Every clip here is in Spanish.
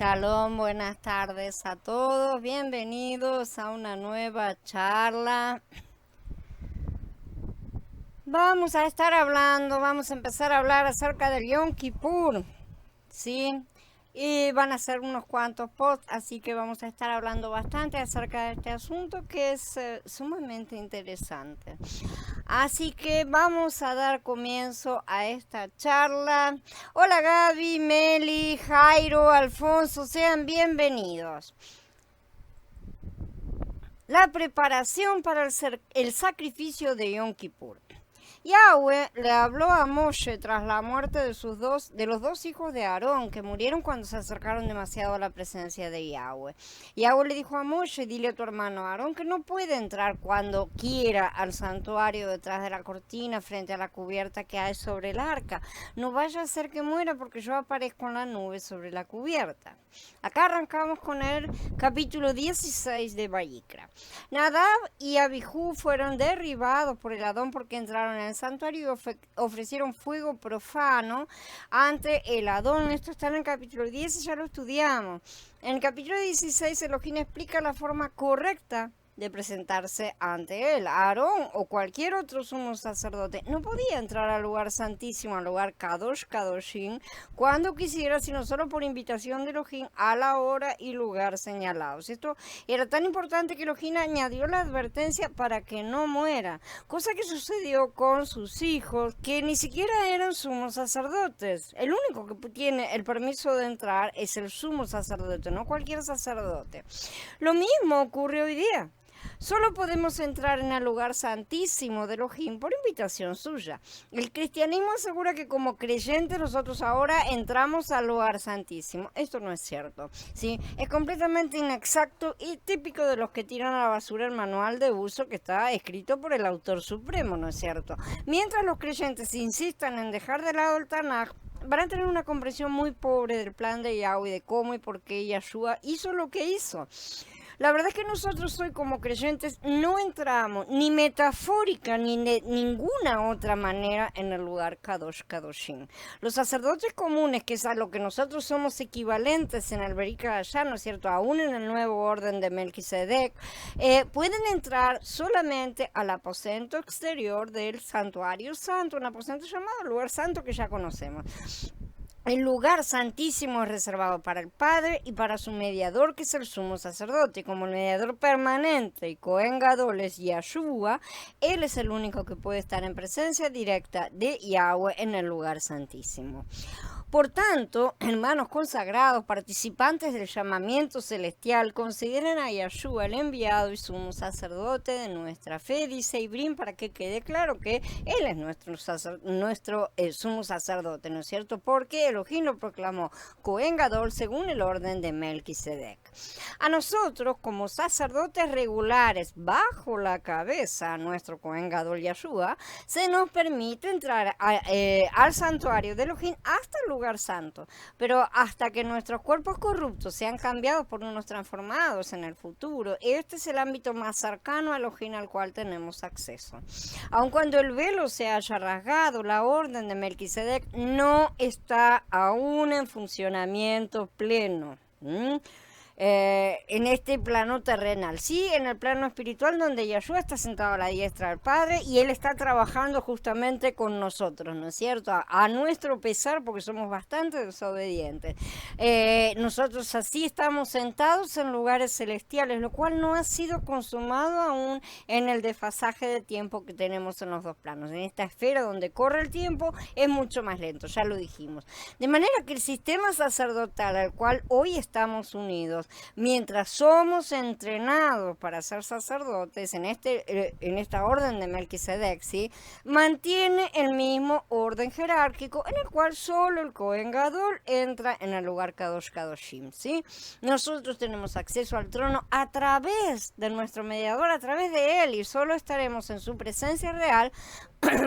Shalom, buenas tardes a todos, bienvenidos a una nueva charla. Vamos a empezar a hablar acerca del Yom Kippur, ¿sí? Y van a ser unos cuantos posts, así que vamos a estar hablando bastante acerca de este asunto que es sumamente interesante. Así que vamos a dar comienzo a esta charla. Hola Gaby, Meli, Jairo, Alfonso, sean bienvenidos. La preparación para el sacrificio de Yom Kippur. Yahweh le habló a Moshe tras la muerte de los dos hijos de Aarón, que murieron cuando se acercaron demasiado a la presencia de Yahweh. Yahweh le dijo a Moshe: dile a tu hermano Aarón que no puede entrar cuando quiera al santuario detrás de la cortina frente a la cubierta que hay sobre el arca. No vaya a ser que muera porque yo aparezco en la nube sobre la cubierta. Acá arrancamos con el capítulo 16 de Vayikra. Nadab y Abijú fueron derribados por el Adón porque entraron en el santuario y ofrecieron fuego profano ante el Adón. Esto está en el capítulo 10 y ya lo estudiamos. En el capítulo 16 Elohim explica la forma correcta de presentarse ante él. Aarón o cualquier otro sumo sacerdote no podía entrar al lugar santísimo, al lugar Kadosh Kadoshim, cuando quisiera, sino solo por invitación de Elohim a la hora y lugar señalados. Esto era tan importante que Elohim añadió la advertencia para que no muera, cosa que sucedió con sus hijos, que ni siquiera eran sumos sacerdotes. El único que tiene el permiso de entrar es el sumo sacerdote, no cualquier sacerdote. Lo mismo ocurre hoy día. Solo podemos entrar en el lugar santísimo de Elohim por invitación suya. El cristianismo asegura que como creyentes nosotros ahora entramos al lugar santísimo. Esto no es cierto, ¿sí? Es completamente inexacto y típico de los que tiran a la basura el manual de uso que está escrito por el autor supremo, ¿no es cierto? Mientras los creyentes insistan en dejar de lado el Tanaj, van a tener una comprensión muy pobre del plan de Yahweh, de cómo y por qué Yahshua hizo lo que hizo. La verdad es que nosotros hoy como creyentes no entramos ni metafórica ni de ninguna otra manera en el lugar Kadosh Kadoshim. Los sacerdotes comunes, que es a lo que nosotros somos equivalentes en el Berika allá, ¿no es cierto?, aún en el nuevo orden de Melquisedec, pueden entrar solamente al aposento exterior del santuario santo, un aposento llamado lugar santo que ya conocemos. El lugar santísimo es reservado para el Padre y para su mediador, que es el sumo sacerdote. Como el mediador permanente y Cohen Gadol es Yahshua, él es el único que puede estar en presencia directa de Yahweh en el lugar santísimo. Por tanto, hermanos consagrados, participantes del llamamiento celestial, consideren a Yahshua el enviado y sumo sacerdote de nuestra fe, dice Ibrim, para que quede claro que él es nuestro sumo sacerdote, ¿no es cierto? Porque Elohim lo proclamó Cohen Gadol según el orden de Melquisedec. A nosotros, como sacerdotes regulares bajo la cabeza, nuestro Cohen Gadol Yahshua, se nos permite entrar al santuario de Elohim hasta el lugar santo, pero hasta que nuestros cuerpos corruptos sean cambiados por unos transformados en el futuro. Este es el ámbito más cercano a Elohim al cual tenemos acceso. Aun cuando el velo se haya rasgado, la orden de Melquisedec no está aún en funcionamiento pleno. En este plano terrenal, sí, en el plano espiritual donde Yahshua está sentado a la diestra del Padre y Él está trabajando justamente con nosotros, ¿no es cierto? A nuestro pesar, porque somos bastante desobedientes. Nosotros así estamos sentados en lugares celestiales, lo cual no ha sido consumado aún en el desfasaje de tiempo que tenemos en los dos planos. En esta esfera donde corre el tiempo es mucho más lento, ya lo dijimos. De manera que el sistema sacerdotal al cual hoy estamos unidos, mientras somos entrenados para ser sacerdotes en esta orden de Melquisedec, ¿sí?, mantiene el mismo orden jerárquico en el cual solo el Cohen Gadol entra en el lugar Kadosh Kadoshim, ¿sí? Nosotros tenemos acceso al trono a través de nuestro mediador, a través de él, y solo estaremos en su presencia real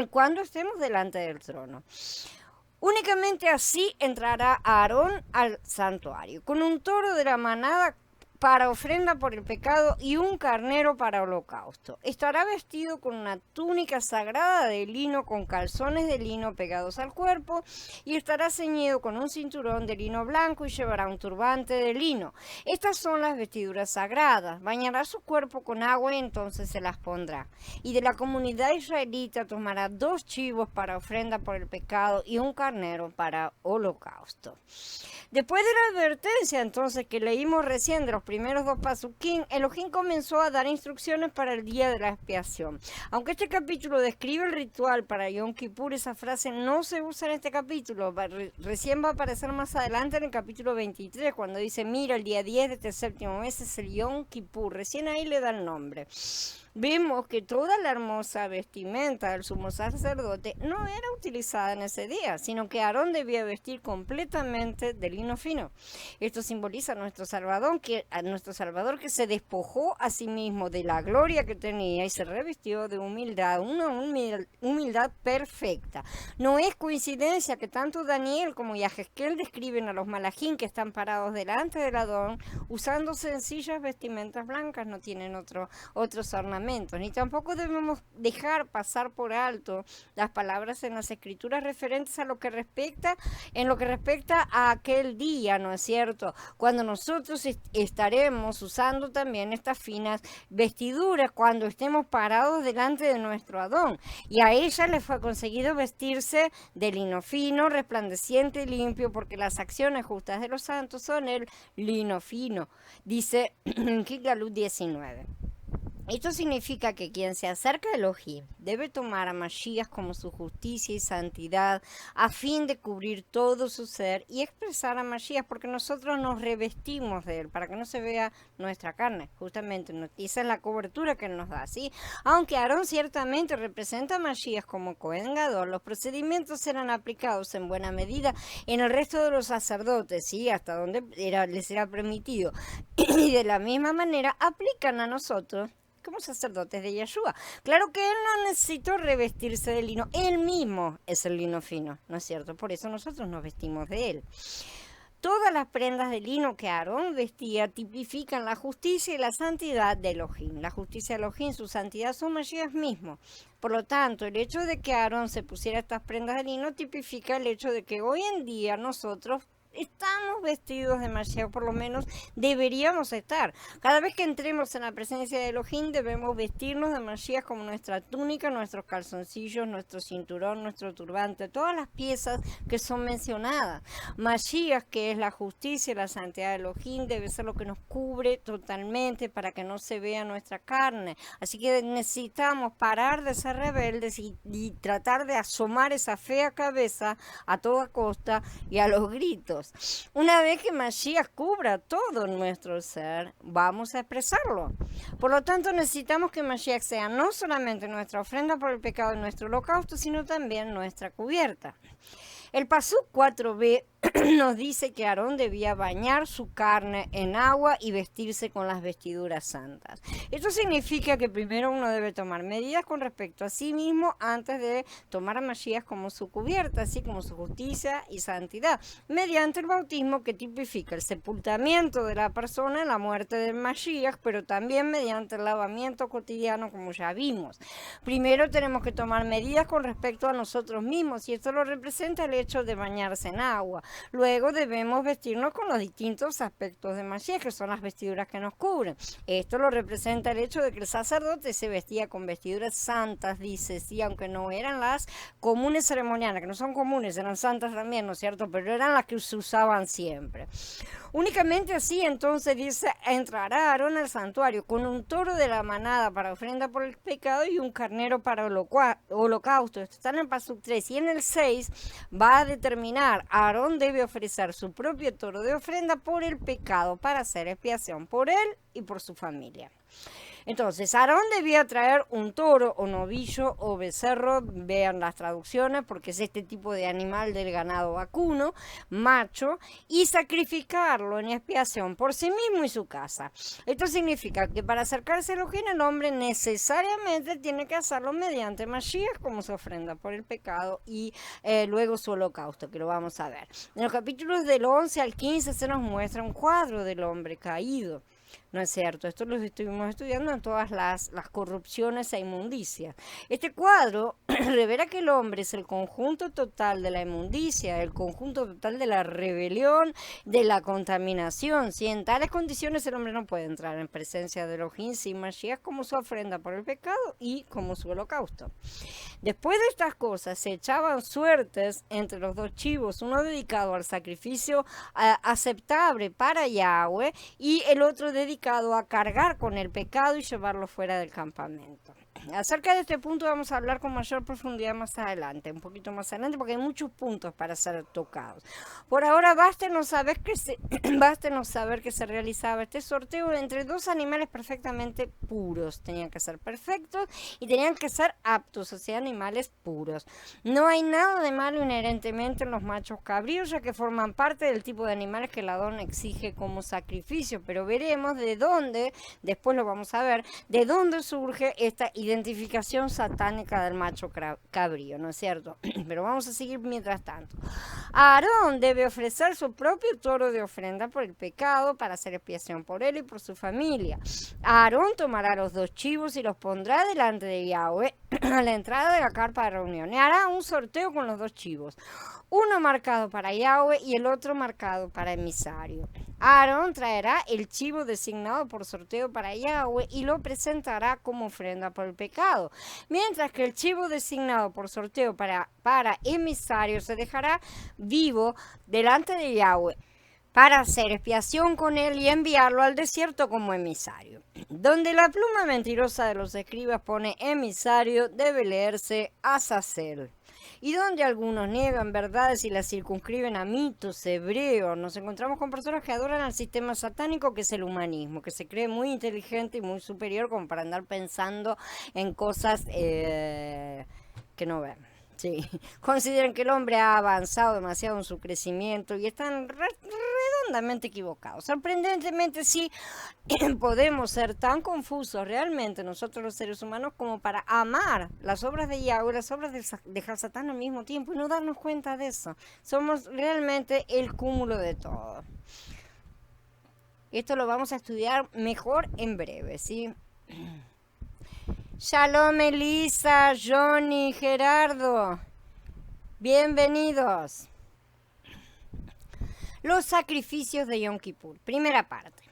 cuando estemos delante del trono. Únicamente así entrará Aarón al santuario, con un toro de la manada para ofrenda por el pecado y un carnero para holocausto. Estará vestido con una túnica sagrada de lino con calzones de lino pegados al cuerpo y estará ceñido con un cinturón de lino blanco y llevará un turbante de lino. Estas son las vestiduras sagradas. Bañará su cuerpo con agua y entonces se las pondrá. Y de la comunidad israelita tomará 2 chivos para ofrenda por el pecado y un carnero para holocausto. Después de la advertencia entonces que leímos recién de los primeros 2 pasuquín, Elohim comenzó a dar instrucciones para el día de la expiación. Aunque este capítulo describe el ritual para Yom Kippur, esa frase no se usa en este capítulo. Recién va a aparecer más adelante en el capítulo 23, cuando dice, mira, el día 10 de este séptimo mes es el Yom Kippur. Recién ahí le da el nombre. Vemos que toda la hermosa vestimenta del sumo sacerdote no era utilizada en ese día, sino que Aarón debía vestir completamente de lino fino. Esto simboliza a nuestro Salvador que se despojó a sí mismo de la gloria que tenía y se revistió de humildad, una humildad perfecta. No es coincidencia que tanto Daniel como Yahezkel describen a los malajín que están parados delante del Adón usando sencillas vestimentas blancas, no tienen otros ornamentos. Ni tampoco debemos dejar pasar por alto las palabras en las escrituras referentes a lo que respecta a aquel día, ¿no es cierto? Cuando nosotros estaremos usando también estas finas vestiduras, cuando estemos parados delante de nuestro Adón. Y a ella le fue conseguido vestirse de lino fino, resplandeciente y limpio, porque las acciones justas de los santos son el lino fino, dice en Kitgalut 19. Esto significa que quien se acerca a Elohim debe tomar a Mashiach como su justicia y santidad a fin de cubrir todo su ser y expresar a Mashiach, porque nosotros nos revestimos de él para que no se vea nuestra carne. Justamente esa es la cobertura que él nos da, ¿sí? Aunque Aarón ciertamente representa a Mashiach como Cohen Gadol, los procedimientos serán aplicados en buena medida en el resto de los sacerdotes, ¿sí? Hasta donde les era permitido. Y de la misma manera aplican a nosotros como sacerdotes de Yeshua. Claro que él no necesitó revestirse de lino, él mismo es el lino fino, ¿no es cierto? Por eso nosotros nos vestimos de él. Todas las prendas de lino que Aarón vestía tipifican la justicia y la santidad de Elohim. La justicia de Elohim, su santidad son Mashiach mismo. Por lo tanto, el hecho de que Aarón se pusiera estas prendas de lino tipifica el hecho de que hoy en día nosotros estamos vestidos de Mashiach, por lo menos deberíamos estar. Cada vez que entremos en la presencia de Elohim debemos vestirnos de Mashiach como nuestra túnica, nuestros calzoncillos, nuestro cinturón, nuestro turbante, todas las piezas que son mencionadas. Mashiach, que es la justicia y la santidad de Elohim, debe ser lo que nos cubre totalmente para que no se vea nuestra carne. Así que necesitamos parar de ser rebeldes y tratar de asomar esa fea cabeza a toda costa y a los gritos. Una vez que Mashiach cubra todo nuestro ser, vamos a expresarlo. Por lo tanto, necesitamos que Mashiach sea no solamente nuestra ofrenda por el pecado y nuestro holocausto, sino también nuestra cubierta. El Pasuk 4b nos dice que Aarón debía bañar su carne en agua y vestirse con las vestiduras santas. Esto significa que primero uno debe tomar medidas con respecto a sí mismo antes de tomar a Mashiach como su cubierta, así como su justicia y santidad, mediante el bautismo que tipifica el sepultamiento de la persona en la muerte del Mashiach, pero también mediante el lavamiento cotidiano, como ya vimos. Primero tenemos que tomar medidas con respecto a nosotros mismos, y esto lo representa el hecho de bañarse en agua. Luego debemos vestirnos con los distintos aspectos de Mashiach, que son las vestiduras que nos cubren. Esto lo representa el hecho de que el sacerdote se vestía con vestiduras santas, dice, sí, aunque no eran las comunes ceremoniales, que no son comunes, eran santas también, ¿no es cierto? Pero eran las que se usaban siempre. Únicamente así, entonces, dice, entrará Aarón al santuario con un toro de la manada para ofrenda por el pecado y un carnero para holocausto. Esto está en el Pasuk 3. Y en el 6 va a determinar, Aarón debe ofrecer su propio toro de ofrenda por el pecado para hacer expiación por él y por su familia. Entonces, Aarón debía traer un toro o novillo o becerro, vean las traducciones, porque es este tipo de animal del ganado vacuno, macho, y sacrificarlo en expiación por sí mismo y su casa. Esto significa que para acercarse a Elohim, el hombre necesariamente tiene que hacerlo mediante Mashiach como su ofrenda por el pecado y luego su holocausto, que lo vamos a ver. En los capítulos del 11 al 15 se nos muestra un cuadro del hombre caído. ¿No es cierto? Esto lo estuvimos estudiando en todas las corrupciones e inmundicias. Este cuadro revela que el hombre es el conjunto total de la inmundicia, el conjunto total de la rebelión, de la contaminación. Si en tales condiciones el hombre no puede entrar en presencia de Elohim sin Mashiach como su ofrenda por el pecado y como su holocausto. Después de estas cosas se echaban suertes entre los dos chivos, uno dedicado al sacrificio aceptable para Yahweh y el otro dedicado a cargar con el pecado y llevarlo fuera del campamento. Acerca de este punto vamos a hablar con mayor profundidad más adelante, un poquito más adelante, porque hay muchos puntos para ser tocados. Por ahora, bástenos saber que se realizaba este sorteo entre dos animales perfectamente puros. Tenían que ser perfectos y tenían que ser aptos, o sea, animales puros. No hay nada de malo inherentemente en los machos cabríos, ya que forman parte del tipo de animales que el Adón exige como sacrificio, pero veremos de dónde, después lo vamos a ver, de dónde surge esta identificación satánica del macho cabrío, ¿no es cierto? Pero vamos a seguir mientras tanto. Aarón debe ofrecer su propio toro de ofrenda por el pecado para hacer expiación por él y por su familia. Aarón tomará los dos chivos y los pondrá delante de Yahweh a la entrada de la carpa de reunión y hará un sorteo con los dos chivos, uno marcado para Yahweh y el otro marcado para emisario. Aarón traerá el chivo designado por sorteo para Yahweh y lo presentará como ofrenda por el pecado, mientras que el chivo designado por sorteo para emisario se dejará vivo delante de Yahweh para hacer expiación con él y enviarlo al desierto como emisario. Donde la pluma mentirosa de los escribas pone emisario, debe leerse Azazel. Y donde algunos niegan verdades y las circunscriben a mitos hebreos, nos encontramos con personas que adoran al sistema satánico que es el humanismo, que se cree muy inteligente y muy superior como para andar pensando en cosas que no ven. Sí, consideran que el hombre ha avanzado demasiado en su crecimiento y están redondamente equivocados. Sorprendentemente sí, podemos ser tan confusos realmente nosotros los seres humanos como para amar las obras de Yahweh, las obras de Hasatán al mismo tiempo y no darnos cuenta de eso. Somos realmente el cúmulo de todo. Esto lo vamos a estudiar mejor en breve, ¿sí? Shalom Elisa, Johnny, Gerardo, bienvenidos. Los sacrificios de Yom Kippur, primera parte.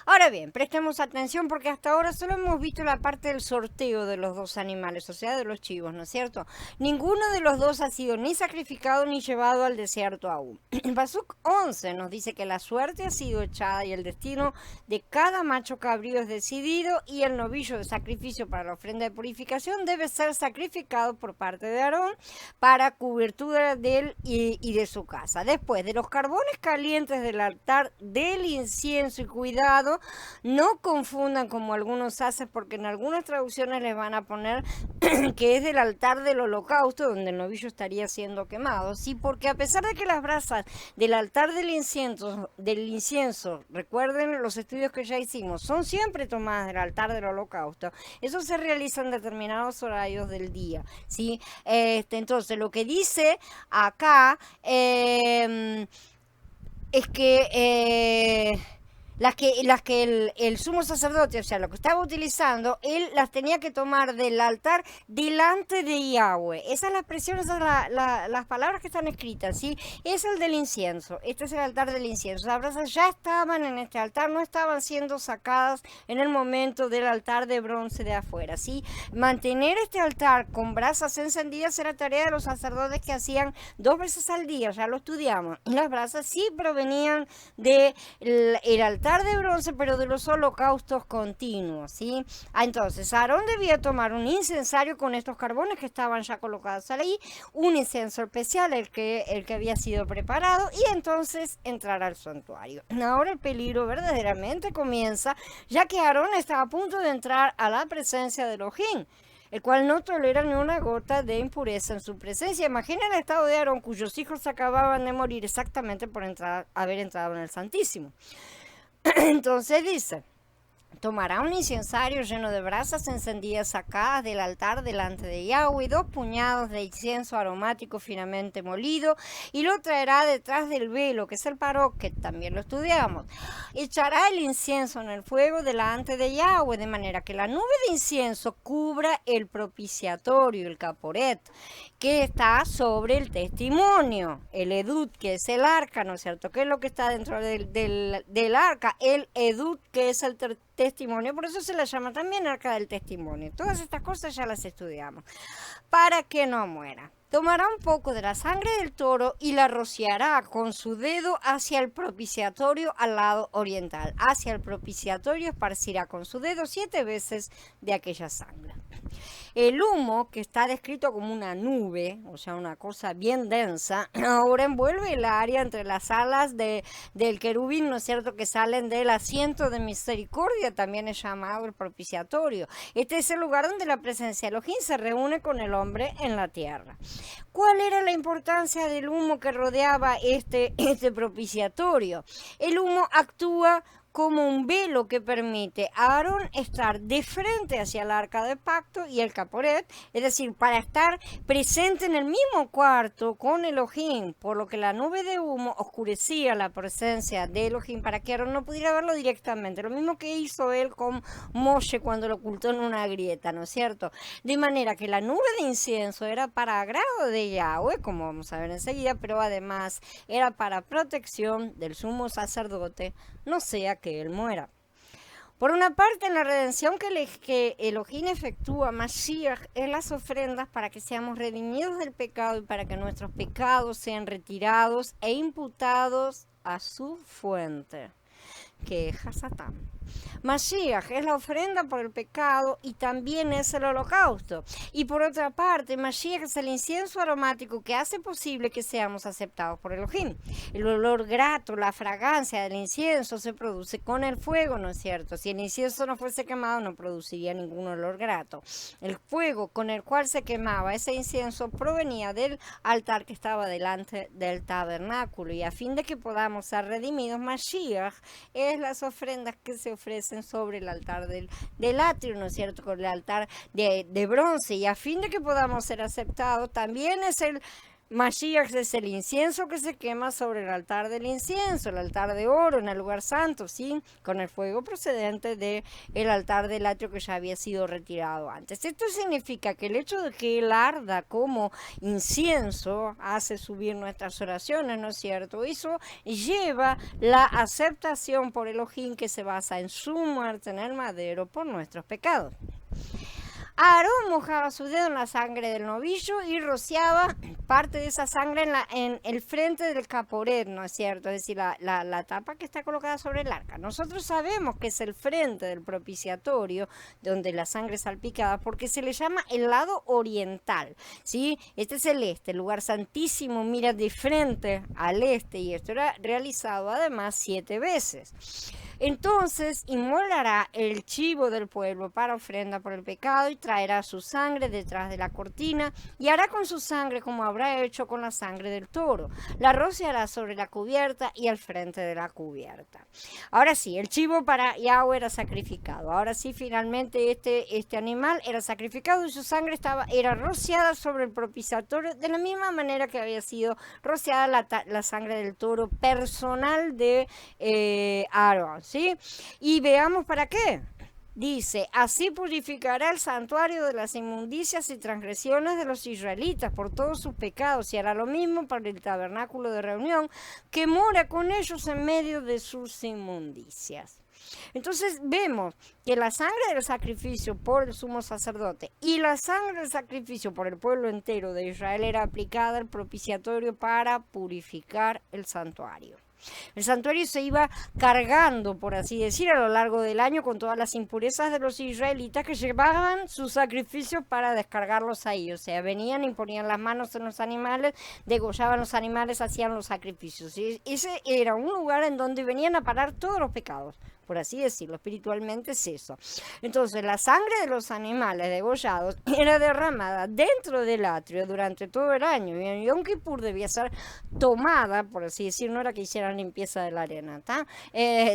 Ahora bien, prestemos atención porque hasta ahora solo hemos visto la parte del sorteo de los dos animales, o sea, de los chivos, ¿no es cierto? Ninguno de los dos ha sido ni sacrificado ni llevado al desierto aún. El Pasuk 11 nos dice que la suerte ha sido echada y el destino de cada macho cabrío es decidido y el novillo de sacrificio para la ofrenda de purificación debe ser sacrificado por parte de Aarón para cobertura de él y de su casa. Después de los carbones calientes del altar del incienso y cuidado, no confundan como algunos hacen porque en algunas traducciones les van a poner que es del altar del holocausto donde el novillo estaría siendo quemado, sí, porque a pesar de que las brasas del altar del incienso, recuerden los estudios que ya hicimos, son siempre tomadas del altar del holocausto, eso se realiza en determinados horarios del día, sí. Entonces lo que dice acá es que las que el sumo sacerdote, o sea, lo que estaba utilizando, él las tenía que tomar del altar delante de Yahweh. Esa es la expresión, esas son las palabras que están escritas, ¿sí? Es el del incienso, este es el altar del incienso. Las brasas ya estaban en este altar, no estaban siendo sacadas en el momento del altar de bronce de afuera, ¿sí? Mantener este altar con brasas encendidas era tarea de los sacerdotes que hacían 2 veces al día, ya lo estudiamos. Y las brasas sí provenían del altar de bronce, pero de los holocaustos continuos, ¿sí? Entonces, Aarón debía tomar un incensario con estos carbones que estaban ya colocados ahí, un incienso especial, el que había sido preparado, y entonces entrar al santuario. Ahora el peligro verdaderamente comienza, ya que Aarón estaba a punto de entrar a la presencia de Elohim, el cual no tolera ni una gota de impureza en su presencia. Imaginen el estado de Aarón, cuyos hijos acababan de morir exactamente por haber entrado en el Santísimo. Entonces dice, Tomará un incensario lleno de brasas encendidas sacadas del altar delante de Yahweh, 2 puñados de incienso aromático finamente molido, y lo traerá detrás del velo, que es el paró, que también lo estudiamos. Echará el incienso en el fuego delante de Yahweh, de manera que la nube de incienso cubra el propiciatorio, el caporet, que está sobre el testimonio, el edut, que es el arca, ¿no es cierto? ¿Qué es lo que está dentro del arca? El edut, que es el testimonio, por eso se la llama también arca del testimonio. Todas estas cosas ya las estudiamos. Para que no muera. Tomará un poco de la sangre del toro y la rociará con su dedo hacia el propiciatorio al lado oriental. Hacia el propiciatorio esparcirá con su dedo 7 veces de aquella sangre. El humo, que está descrito como una nube, o sea, una cosa bien densa, ahora envuelve el área entre las alas del querubín, ¿no es cierto?, que salen del asiento de misericordia, también es llamado el propiciatorio. Este es el lugar donde la presencia de Elohim se reúne con el hombre en la tierra. ¿Cuál era la importancia del humo que rodeaba este propiciatorio? El humo actúa como un velo que permite a Aarón estar de frente hacia el arca de pacto y el caporet, es decir, para estar presente en el mismo cuarto con Elohim, por lo que la nube de humo oscurecía la presencia de Elohim para que Aarón no pudiera verlo directamente, lo mismo que hizo él con Moshe cuando lo ocultó en una grieta, ¿no es cierto? De manera que la nube de incienso era para agrado de Yahweh, como vamos a ver enseguida, pero además era para protección del sumo sacerdote, no sea que él muera. Por una parte, en la redención que Elohim efectúa, Mashiach, es las ofrendas para que seamos redimidos del pecado y para que nuestros pecados sean retirados e imputados a su fuente, que es Hasatán. Mashiach es la ofrenda por el pecado y también es el holocausto. Y por otra parte, Mashiach es el incienso aromático que hace posible que seamos aceptados por Elohim. El olor grato, la fragancia del incienso se produce con el fuego, ¿no es cierto? Si el incienso no fuese quemado, no produciría ningún olor grato. El fuego con el cual se quemaba ese incienso provenía del altar que estaba delante del tabernáculo. Y a fin de que podamos ser redimidos, Mashiach es las ofrendas que se ofrecen sobre el altar del atrio, ¿no es cierto?, con el altar de bronce, y a fin de que podamos ser aceptados, también es el Mashiach, es el incienso que se quema sobre el altar del incienso, el altar de oro en el lugar santo, ¿sí?, con el fuego procedente del altar del atrio que ya había sido retirado antes. Esto significa que el hecho de que él arda como incienso hace subir nuestras oraciones, ¿no es cierto? Eso lleva la aceptación por Elohim, que se basa en su muerte en el madero por nuestros pecados. Aarón mojaba su dedo en la sangre del novillo y rociaba parte de esa sangre en el frente del caporet, ¿no es cierto? Es decir, la tapa que está colocada sobre el arca. Nosotros sabemos que es el frente del propiciatorio, donde la sangre es salpicada, porque se le llama el lado oriental, ¿sí? Este es el este, el lugar santísimo mira de frente al este, y esto era realizado además 7 veces. Entonces inmolará el chivo del pueblo para ofrenda por el pecado y traerá su sangre detrás de la cortina y hará con su sangre como habrá hecho con la sangre del toro. La rociará sobre la cubierta y al frente de la cubierta. Ahora sí, el chivo para Yahweh era sacrificado. Ahora sí, finalmente este animal era sacrificado y su sangre era rociada sobre el propiciatorio de la misma manera que había sido rociada la sangre del toro personal de Aarón. ¿Sí? Y veamos para qué. Dice, así purificará el santuario de las inmundicias y transgresiones de los israelitas por todos sus pecados, y hará lo mismo para el tabernáculo de reunión, que mora con ellos en medio de sus inmundicias. Entonces vemos que la sangre del sacrificio por el sumo sacerdote y la sangre del sacrificio por el pueblo entero de Israel era aplicada al propiciatorio para purificar el santuario. El santuario se iba cargando, por así decir, a lo largo del año con todas las impurezas de los israelitas que llevaban sus sacrificios para descargarlos ahí. O sea, venían y ponían las manos en los animales, degollaban los animales, hacían los sacrificios. Y ese era un lugar en donde venían a parar todos los pecados. por así decirlo, espiritualmente es eso. Entonces, la sangre de los animales degollados era derramada dentro del atrio durante todo el año, y en Yom Kippur debía ser tomada, por así decir, no era que hicieran limpieza de la arena, ¿tá?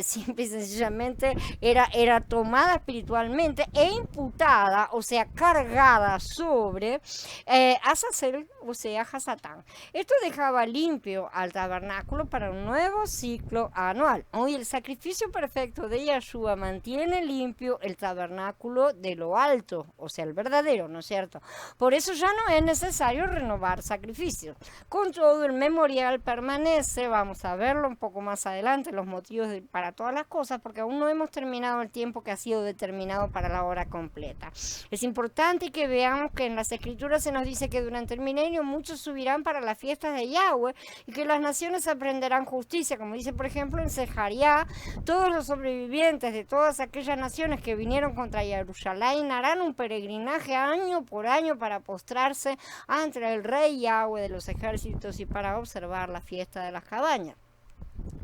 Simple y sencillamente era tomada espiritualmente e imputada, o sea, cargada sobre Azazel, o sea, Hasatán. Esto dejaba limpio al tabernáculo para un nuevo ciclo anual. Hoy el sacrificio perfecto de Yahshua mantiene limpio el tabernáculo de lo alto, o sea, el verdadero, ¿no es cierto? Por eso ya no es necesario renovar sacrificios. Con todo, el memorial permanece, vamos a verlo un poco más adelante, los motivos para todas las cosas, porque aún no hemos terminado el tiempo que ha sido determinado para la hora completa. Es importante que veamos que en las escrituras se nos dice que durante el milenio muchos subirán para las fiestas de Yahweh y que las naciones aprenderán justicia, como dice por ejemplo en Sejariá, todos los sobrevivientes de todas aquellas naciones que vinieron contra Jerusalén harán un peregrinaje año por año para postrarse ante el rey Yahweh de los ejércitos y para observar la fiesta de las cabañas.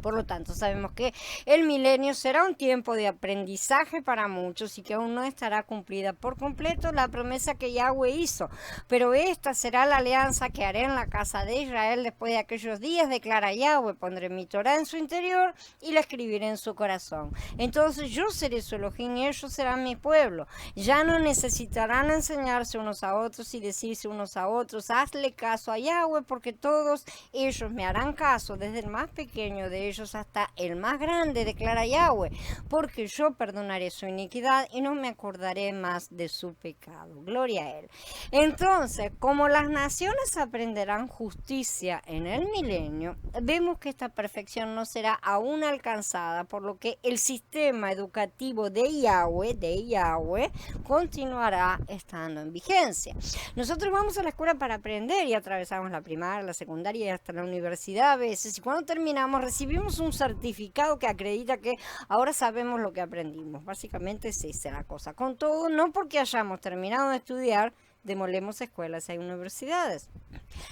Por lo tanto, sabemos que el milenio será un tiempo de aprendizaje para muchos y que aún no estará cumplida por completo la promesa que Yahweh hizo. Pero esta será la alianza que haré en la casa de Israel después de aquellos días, declara Yahweh. Pondré mi Torah en su interior y la escribiré en su corazón. Entonces yo seré su Elohim y ellos serán mi pueblo. Ya no necesitarán enseñarse unos a otros y decirse unos a otros, hazle caso a Yahweh, porque todos ellos me harán caso, desde el más pequeño de ellos hasta el más grande, declara Yahweh, porque yo perdonaré su iniquidad y no me acordaré más de su pecado. Gloria a él. Entonces, como las naciones aprenderán justicia en el milenio, vemos que esta perfección no será aún alcanzada, por lo que el sistema educativo de Yahweh continuará estando en vigencia. Nosotros vamos a la escuela para aprender y atravesamos la primaria, la secundaria y hasta la universidad a veces, y cuando terminamos recibimos un certificado que acredita que ahora sabemos lo que aprendimos. Básicamente es esa la cosa. Con todo, no porque hayamos terminado de estudiar, demolemos escuelas y universidades.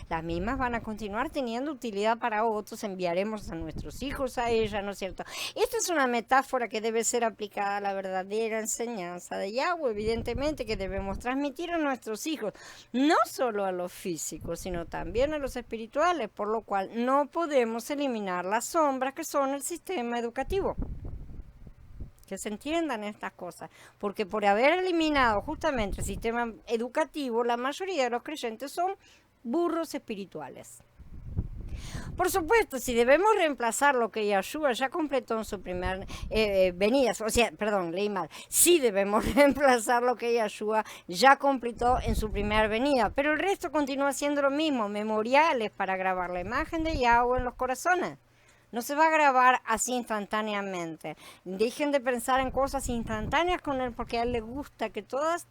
Las mismas van a continuar teniendo utilidad para otros, enviaremos a nuestros hijos a ellas, ¿no es cierto? Esta es una metáfora que debe ser aplicada a la verdadera enseñanza de Yahweh, evidentemente, que debemos transmitir a nuestros hijos, no solo a los físicos, sino también a los espirituales, por lo cual no podemos eliminar las sombras que son el sistema educativo. Que se entiendan estas cosas, porque por haber eliminado justamente el sistema educativo, la mayoría de los creyentes son burros espirituales. Por supuesto, si debemos reemplazar lo que Yahshua ya completó en su primer venida, o sea, perdón, leí mal, sí debemos reemplazar lo que Yahshua ya completó en su primera venida, pero el resto continúa siendo lo mismo, memoriales para grabar la imagen de Yahweh en los corazones. No se va a grabar así instantáneamente. Dejen de pensar en cosas instantáneas con él, porque a él le gusta que todas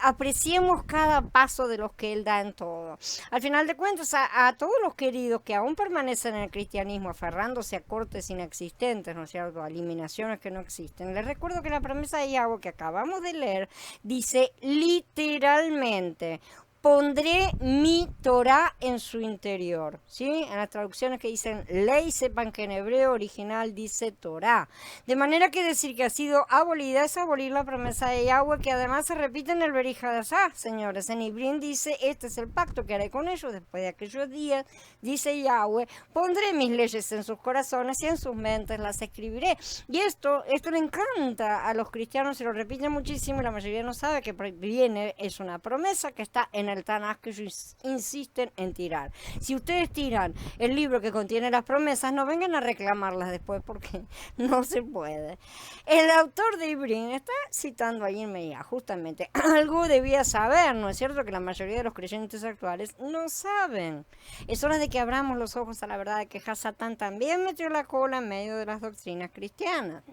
apreciemos cada paso de los que él da en todo. Al final de cuentas, a todos los queridos que aún permanecen en el cristianismo, aferrándose a cortes inexistentes, ¿no es cierto?, a eliminaciones que no existen, les recuerdo que la promesa de Yahweh que acabamos de leer dice literalmente: pondré mi Torah en su interior, ¿sí? En las traducciones que dicen ley, sepan que en hebreo original dice Torah. De manera que decir que ha sido abolida es abolir la promesa de Yahweh, que además se repite en el Berihadashah, señores. En Ibrín dice, este es el pacto que haré con ellos después de aquellos días, dice Yahweh, pondré mis leyes en sus corazones y en sus mentes las escribiré. Y esto le encanta a los cristianos, se lo repiten muchísimo y la mayoría no sabe que viene, es una promesa que está en el Tanaj que ellos insisten en tirar. Si ustedes tiran el libro que contiene las promesas, no vengan a reclamarlas después porque no se puede. El autor de Ibrín está citando ahí en Meía, justamente, algo debía saber, ¿no es cierto? Que la mayoría de los creyentes actuales no saben. Es hora de que abramos los ojos a la verdad de que Hasatán también metió la cola en medio de las doctrinas cristianas.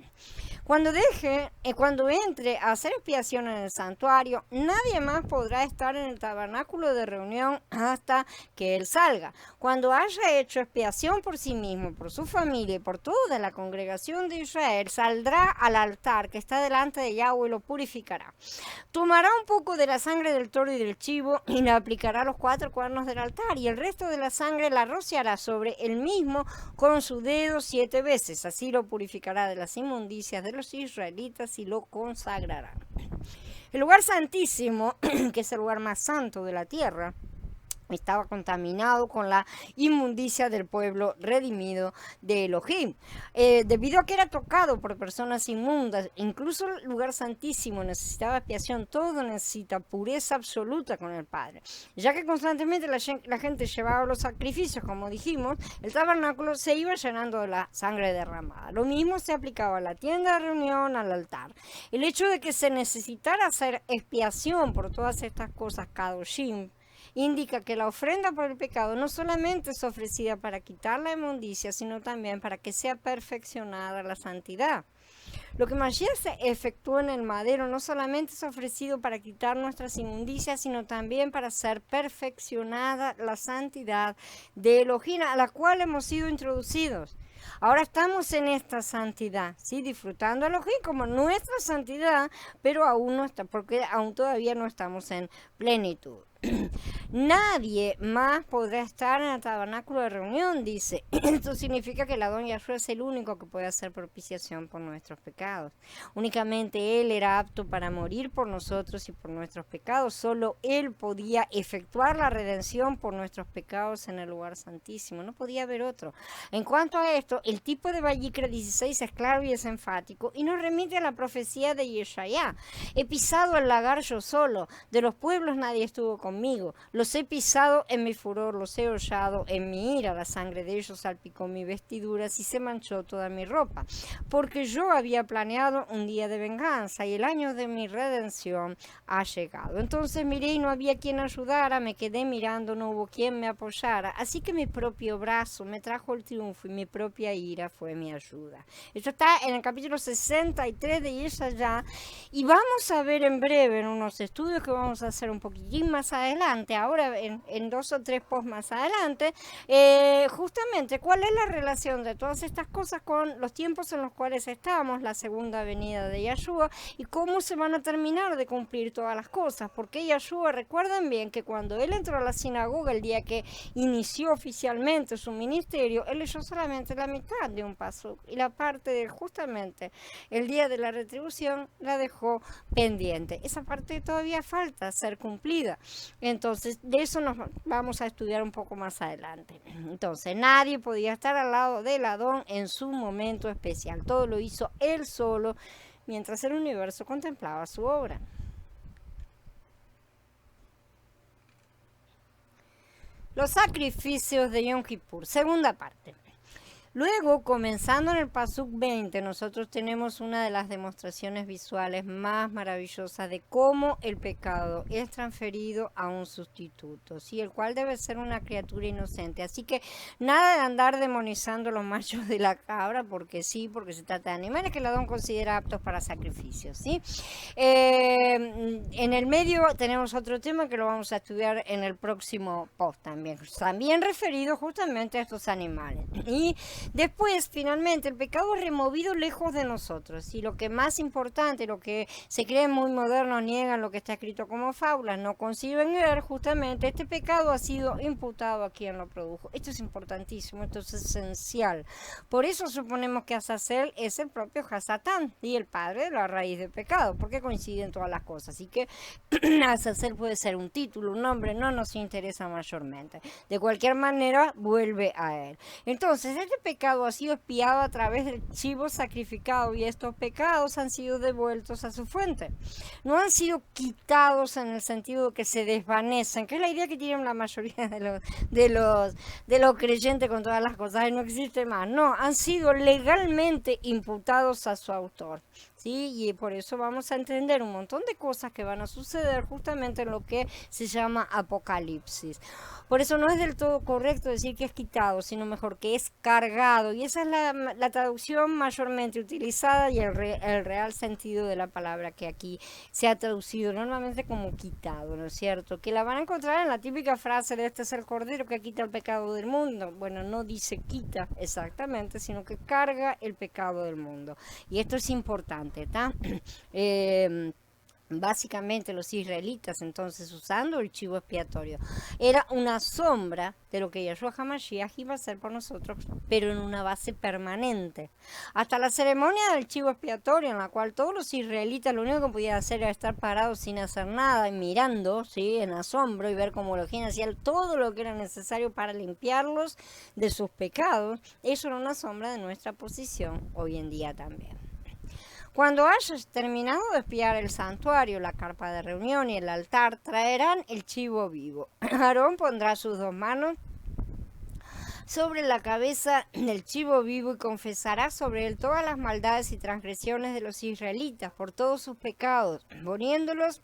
Cuando entre a hacer expiación en el santuario, nadie más podrá estar en el tabernáculo tabernáculo de reunión hasta que él salga. Cuando haya hecho expiación por sí mismo, por su familia y por toda la congregación de Israel, saldrá al altar que está delante de Yahweh y lo purificará. Tomará un poco de la sangre del toro y del chivo y la aplicará a los 4 cuernos del altar, y el resto de la sangre la rociará sobre él mismo con su dedo 7 veces. Así lo purificará de las inmundicias de los israelitas y lo consagrará. El lugar santísimo, que es el lugar más santo de la tierra, estaba contaminado con la inmundicia del pueblo redimido de Elohim, debido a que era tocado por personas inmundas. Incluso el lugar santísimo necesitaba expiación. Todo necesita pureza absoluta con el Padre, ya que constantemente la gente llevaba los sacrificios. Como dijimos, el tabernáculo se iba llenando de la sangre derramada. Lo mismo se aplicaba a la tienda de reunión, al altar. El hecho de que se necesitara hacer expiación por todas estas cosas, kadoshim, indica que la ofrenda por el pecado no solamente es ofrecida para quitar la inmundicia, sino también para que sea perfeccionada la santidad. Lo que Mashiach se efectuó en el madero no solamente es ofrecido para quitar nuestras inmundicias, sino también para ser perfeccionada la santidad de Elohim, a la cual hemos sido introducidos. Ahora estamos en esta santidad, ¿sí? Disfrutando a Elohim como nuestra santidad, pero aún no está, porque aún todavía no estamos en plenitud. Nadie más podrá estar en el tabernáculo de reunión, dice. Esto significa que el Adón Yahshua es el único que puede hacer propiciación por nuestros pecados. Únicamente Él era apto para morir por nosotros y por nuestros pecados. Solo Él podía efectuar la redención por nuestros pecados en el lugar santísimo. No podía haber otro. En cuanto a esto, el tipo de Vayikra 16 es claro y es enfático y nos remite a la profecía de Yeshaya. He pisado el lagar yo solo, de los pueblos nadie estuvo conmigo. Los he pisado en mi furor, los he hollado en mi ira. La sangre de ellos salpicó mi vestidura y se manchó toda mi ropa. Porque yo había planeado un día de venganza y el año de mi redención ha llegado. Entonces miré y no había quien ayudara, me quedé mirando, no hubo quien me apoyara. Así que mi propio brazo me trajo el triunfo y mi propia ira fue mi ayuda. Esto está en el capítulo 63 de Yeshaya y vamos a ver en breve en unos estudios que vamos a hacer un poquitín más adelante, ahora en 2 o 3 posts más adelante, justamente cuál es la relación de todas estas cosas con los tiempos en los cuales estamos, la segunda venida de Yahshua, y cómo se van a terminar de cumplir todas las cosas. Porque Yahshua, recuerden bien que cuando él entró a la sinagoga el día que inició oficialmente su ministerio, él leyó solamente la mitad de un pasuk y la parte de justamente el día de la retribución la dejó pendiente. Esa parte todavía falta ser cumplida. Entonces, de eso nos vamos a estudiar un poco más adelante. Entonces, nadie podía estar al lado del Adón en su momento especial. Todo lo hizo él solo, mientras el universo contemplaba su obra. Los sacrificios de Yom Kippur, segunda parte. Luego, comenzando en el Pasuk 20, nosotros tenemos una de las demostraciones visuales más maravillosas de cómo el pecado es transferido a un sustituto, ¿sí? El cual debe ser una criatura inocente. Así que nada de andar demonizando los machos de la cabra, porque sí, porque se trata de animales que el Adón considera aptos para sacrificios, ¿sí? En el medio tenemos otro tema que lo vamos a estudiar en el próximo post también referido justamente a estos animales. Y después, finalmente, el pecado es removido lejos de nosotros. Y lo que más importante, lo que se cree muy moderno, niegan lo que está escrito como fábulas, no consiguen ver justamente este pecado ha sido imputado a quien lo produjo. Esto es importantísimo, esto es esencial. Por eso suponemos que Azazel es el propio Hasatán y el padre de la raíz del pecado, porque coinciden todas las cosas. Así que Azazel puede ser un título, un nombre, no nos interesa mayormente. De cualquier manera, vuelve a él. Entonces, este pecado ha sido expiado a través del chivo sacrificado y estos pecados han sido devueltos a su fuente. No han sido quitados en el sentido de que se desvanecen, que es la idea que tienen la mayoría de los creyentes con todas las cosas, y no existe más. No, han sido legalmente imputados a su autor. ¿sí? Y por eso vamos a entender un montón de cosas que van a suceder justamente en lo que se llama Apocalipsis. Por eso no es del todo correcto decir que es quitado, sino mejor que es cargado. Y esa es la traducción mayormente utilizada y el real sentido de la palabra que aquí se ha traducido normalmente como quitado, ¿no es cierto? Que la van a encontrar en la típica frase de este es el cordero que quita el pecado del mundo. Bueno, no dice quita exactamente, sino que carga el pecado del mundo. Y esto es importante, ¿está? Básicamente los israelitas entonces usando el chivo expiatorio era una sombra de lo que Yahshua HaMashiach iba a hacer por nosotros, pero en una base permanente. Hasta la ceremonia del chivo expiatorio, en la cual todos los israelitas lo único que podían hacer era estar parados sin hacer nada y mirando, ¿sí? En asombro y ver cómo Elohim hacía todo lo que era necesario para limpiarlos de sus pecados. Eso era una sombra de nuestra posición hoy en día también. Cuando hayas terminado de espiar el santuario, la carpa de reunión y el altar, traerán el chivo vivo. Aarón pondrá sus 2 manos sobre la cabeza del chivo vivo y confesará sobre él todas las maldades y transgresiones de los israelitas por todos sus pecados, poniéndolos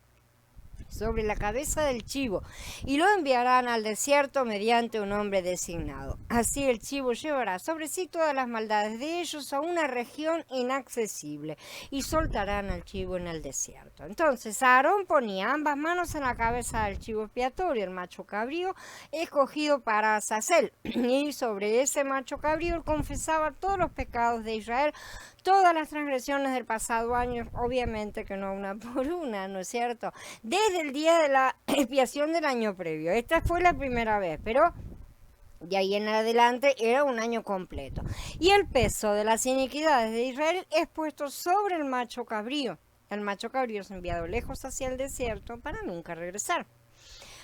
sobre la cabeza del chivo, y lo enviarán al desierto mediante un hombre designado. Así el chivo llevará sobre sí todas las maldades de ellos a una región inaccesible, y soltarán al chivo en el desierto. Entonces Aarón ponía ambas manos en la cabeza del chivo expiatorio, el macho cabrío, escogido para Azazel, y sobre ese macho cabrío confesaba todos los pecados de Israel, todas las transgresiones del pasado año, obviamente que no una por una, ¿no es cierto? Desde el día de la expiación del año previo. Esta fue la primera vez, pero de ahí en adelante era un año completo. Y el peso de las iniquidades de Israel es puesto sobre el macho cabrío. El macho cabrío es enviado lejos hacia el desierto para nunca regresar.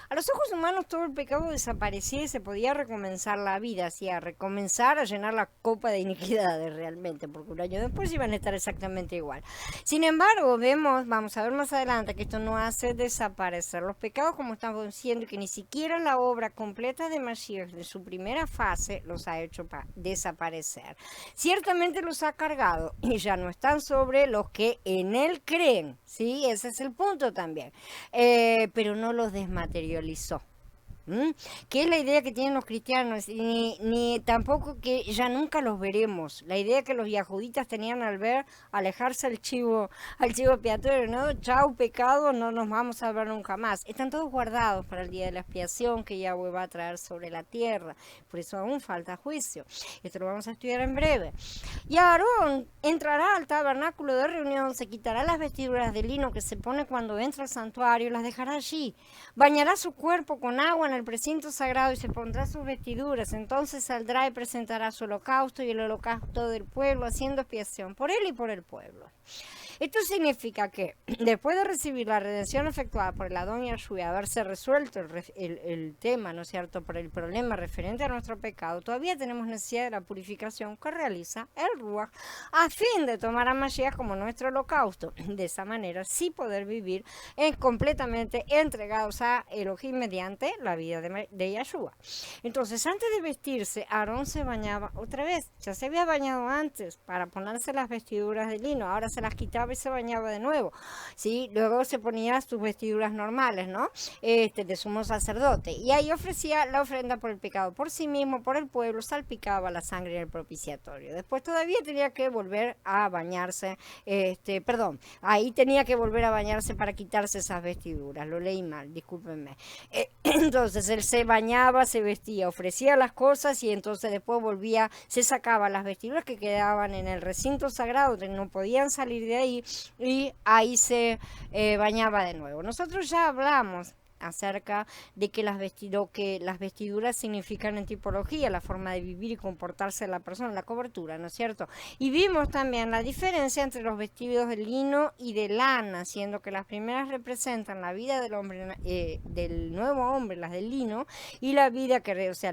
A los ojos humanos todo el pecado desaparecía y se podía recomenzar la vida, así a recomenzar a llenar la copa de iniquidades realmente, porque un año después iban a estar exactamente igual. Sin embargo, vamos a ver más adelante que esto no hace desaparecer los pecados, como estamos diciendo, que ni siquiera la obra completa de Mashiach de su primera fase los ha hecho desaparecer. Ciertamente los ha cargado y ya no están sobre los que en él creen, ¿sí? Ese es el punto también, pero no los desmaterializó. Que es la idea que tienen los cristianos, ni tampoco que ya nunca los veremos. La idea que los yahuditas tenían al ver alejarse al chivo expiatorio, ¿no? Chau, pecado, no nos vamos a ver nunca más. Están todos guardados para el día de la expiación que Yahweh va a traer sobre la tierra. Por eso aún falta juicio. Esto lo vamos a estudiar en breve. Y Aarón entrará al tabernáculo de reunión, se quitará las vestiduras de lino que se pone cuando entra al santuario y las dejará allí. Bañará su cuerpo con agua en el precinto sagrado y se pondrá sus vestiduras. Entonces saldrá y presentará su holocausto y el holocausto del pueblo, haciendo expiación por él y por el pueblo. Esto significa que después de recibir la redención efectuada por el Adón Yahshua y haberse resuelto el tema, ¿no es cierto?, por el problema referente a nuestro pecado, todavía tenemos necesidad de la purificación que realiza el Ruach a fin de tomar a Mashiach como nuestro holocausto. De esa manera sí poder vivir completamente entregados a Elohim mediante la vida de Yahshua. Entonces, antes de vestirse, Aarón se bañaba otra vez. Ya se había bañado antes para ponerse las vestiduras de lino, ahora se las quitaba y se bañaba de nuevo, ¿sí? Luego se ponía sus vestiduras normales, ¿no? De sumo sacerdote, y ahí ofrecía la ofrenda por el pecado, por sí mismo, por el pueblo, salpicaba la sangre en el propiciatorio. Después todavía tenía que volver a bañarse, ahí tenía que volver a bañarse para quitarse esas vestiduras, lo leí mal, discúlpenme. Entonces él se bañaba, se vestía, ofrecía las cosas y entonces después volvía, se sacaba las vestiduras que quedaban en el recinto sagrado, que no podían salir de ahí, y ahí se bañaba de nuevo. Nosotros ya hablamos acerca de que las vestiduras significan en tipología la forma de vivir y comportarse de la persona, la cobertura, ¿no es cierto? Y vimos también la diferencia entre los vestidos de lino y de lana, siendo que las primeras representan la vida del hombre, del nuevo hombre, las de lino, y la vida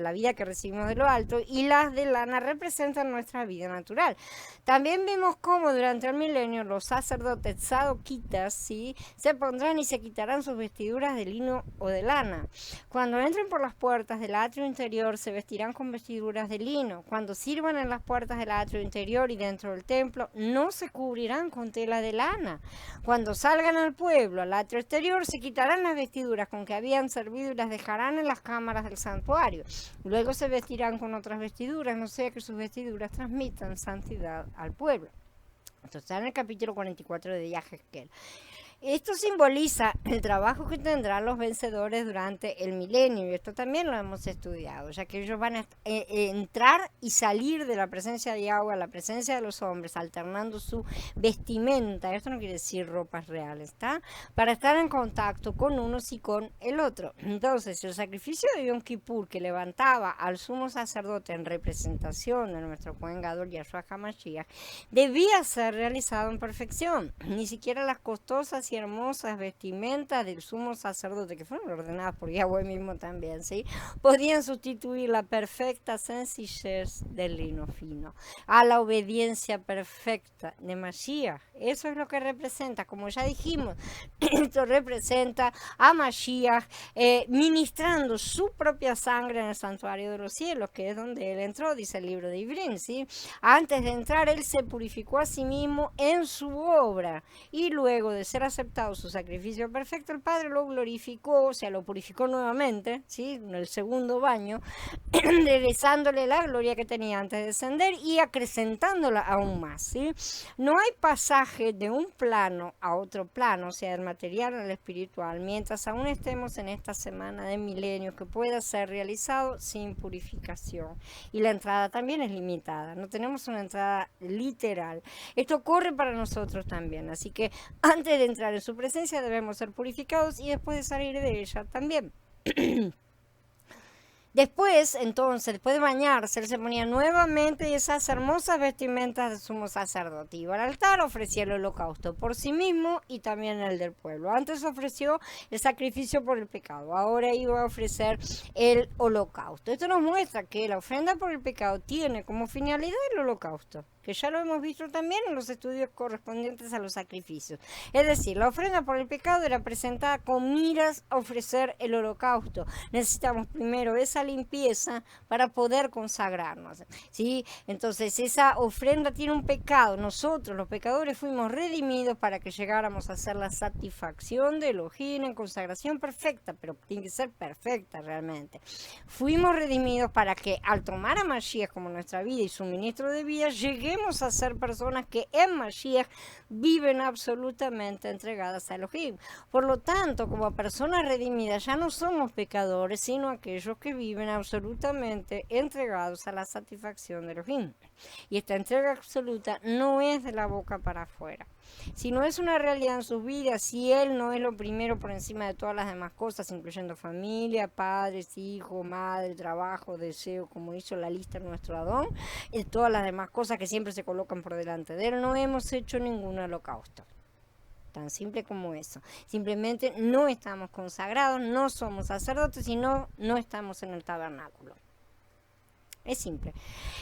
la vida que recibimos de lo alto, y las de lana representan nuestra vida natural. También vimos cómo durante el milenio los sacerdotes sadoquitas, ¿sí?, se pondrán y se quitarán sus vestiduras de lino lino o de lana. Cuando entren por las puertas del atrio interior se vestirán con vestiduras de lino. Cuando sirvan en las puertas del atrio interior y dentro del templo no se cubrirán con tela de lana. Cuando salgan al pueblo, al atrio exterior, se quitarán las vestiduras con que habían servido y las dejarán en las cámaras del santuario. Luego se vestirán con otras vestiduras, no sea que sus vestiduras transmitan santidad al pueblo. Esto está en el capítulo 44 de Yahezkel. Esto simboliza el trabajo que tendrán los vencedores durante el milenio, y esto también lo hemos estudiado, ya que ellos van a entrar y salir de la presencia de Yahweh a la presencia de los hombres, alternando su vestimenta. Esto no quiere decir ropas reales, ¿está? Para estar en contacto con unos y con el otro. Entonces, el sacrificio de Yom Kippur que levantaba al sumo sacerdote en representación de nuestro Kohen Gadol Yahshua HaMashiach debía ser realizado en perfección. Ni siquiera las costosas y hermosas vestimentas del sumo sacerdote, que fueron ordenadas por Yahweh mismo también, ¿sí?, podían sustituir la perfecta sencillez del lino fino, a la obediencia perfecta de Mashiach. Eso es lo que representa, como ya dijimos, esto representa a Mashiach ministrando su propia sangre en el santuario de los cielos, que es donde él entró, dice el libro de Ibrim, ¿sí? Antes de entrar, él se purificó a sí mismo en su obra, y luego de ser aceptado su sacrificio perfecto, el Padre lo glorificó, o sea, lo purificó nuevamente, ¿sí?, en el segundo baño, regresándole la gloria que tenía antes de descender y acrecentándola aún más, ¿sí? No hay pasaje de un plano a otro plano, o sea, del material al espiritual, mientras aún estemos en esta semana de milenio, que pueda ser realizado sin purificación. Y la entrada también es limitada, no tenemos una entrada literal. Esto ocurre para nosotros también, así que antes de entrar en su presencia debemos ser purificados y después de salir de ella también. Después, entonces, después de bañarse, él se ponía nuevamente esas hermosas vestimentas de sumo sacerdote. Iba al altar, ofrecía el holocausto por sí mismo y también el del pueblo. Antes ofreció el sacrificio por el pecado, ahora iba a ofrecer el holocausto. Esto nos muestra que la ofrenda por el pecado tiene como finalidad el holocausto, que ya lo hemos visto también en los estudios correspondientes a los sacrificios. Es decir, la ofrenda por el pecado era presentada con miras a ofrecer el holocausto. Necesitamos primero esa limpieza para poder consagrarnos, ¿sí? Entonces, esa ofrenda tiene un pecado. Nosotros, los pecadores, fuimos redimidos para que llegáramos a hacer la satisfacción de Elohim en consagración perfecta, pero tiene que ser perfecta realmente. Fuimos redimidos para que al tomar a Mashiach como nuestra vida y suministro de vida, lleguemos a ser personas que en Mashiach viven absolutamente entregadas a Elohim. Por lo tanto, como personas redimidas ya no somos pecadores, sino aquellos que viven absolutamente entregados a la satisfacción de Elohim. Y esta entrega absoluta no es de la boca para afuera. Si no es una realidad en sus vidas, si Él no es lo primero por encima de todas las demás cosas, incluyendo familia, padres, hijos, madre, trabajo, deseo, como hizo la lista nuestro Adón, y todas las demás cosas que siempre se colocan por delante de Él, no hemos hecho ningún holocausto. Tan simple como eso. Simplemente no estamos consagrados, no somos sacerdotes y no estamos en el tabernáculo. Es simple.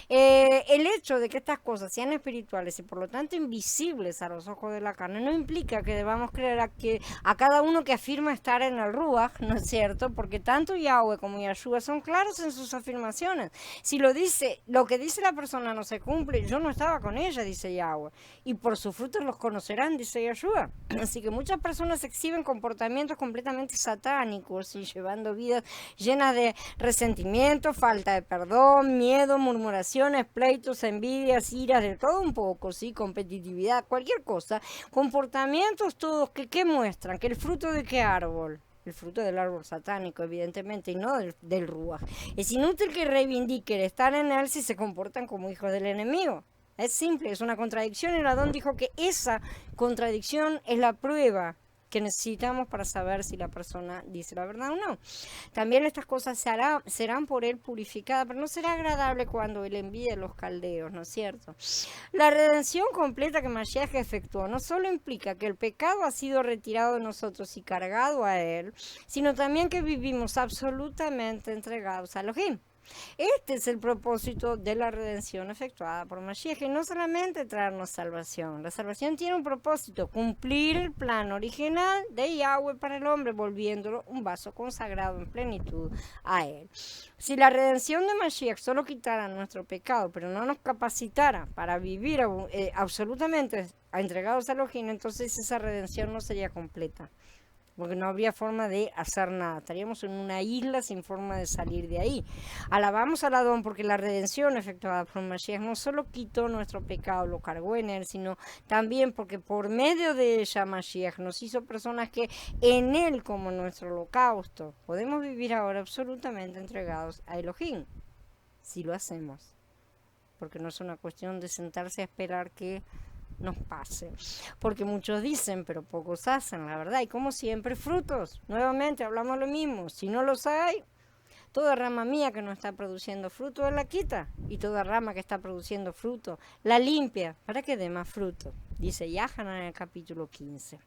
El hecho de que estas cosas sean espirituales y por lo tanto invisibles a los ojos de la carne no implica que debamos creer a cada uno que afirma estar en el Ruach, ¿no es cierto? Porque tanto Yahweh como Yahshua son claros en sus afirmaciones. Si lo que dice la persona no se cumple, yo no estaba con ella, dice Yahweh, y por sus frutos los conocerán, dice Yahshua. Así que muchas personas exhiben comportamientos completamente satánicos y llevando vidas llenas de resentimiento, falta de perdón, miedo, murmuraciones, pleitos, envidias, iras, de todo un poco, ¿sí? Competitividad, cualquier cosa. Comportamientos todos que muestran que el fruto de qué árbol. El fruto del árbol satánico, evidentemente, y no del Ruach. Es inútil que reivindiquen estar en él si se comportan como hijos del enemigo. Es simple, es una contradicción. El Adón dijo que esa contradicción es la prueba que necesitamos para saber si la persona dice la verdad o no. También estas cosas serán por él purificadas, pero no será agradable cuando él envíe a los caldeos, ¿no es cierto? La redención completa que Mashiach efectuó no solo implica que el pecado ha sido retirado de nosotros y cargado a él, sino también que vivimos absolutamente entregados a Elohim. Este es el propósito de la redención efectuada por Mashiach, que no solamente traernos salvación. La salvación tiene un propósito, cumplir el plan original de Yahweh para el hombre, volviéndolo un vaso consagrado en plenitud a él. Si la redención de Mashiach solo quitara nuestro pecado, pero no nos capacitara para vivir absolutamente entregados a Elohim, entonces esa redención no sería completa, porque no habría forma de hacer nada, estaríamos en una isla sin forma de salir de ahí. Alabamos al Adón porque la redención efectuada por Mashiach no solo quitó nuestro pecado, lo cargó en él, sino también porque por medio de ella Mashiach nos hizo personas que en él, como nuestro holocausto, podemos vivir ahora absolutamente entregados a Elohim, si lo hacemos, porque no es una cuestión de sentarse a esperar que nos pase, porque muchos dicen pero pocos hacen, la verdad, y como siempre frutos, nuevamente hablamos lo mismo, si no los hay, toda rama mía que no está produciendo fruto la quita, y toda rama que está produciendo fruto la limpia para que dé más fruto, dice Yahanan en el capítulo 15.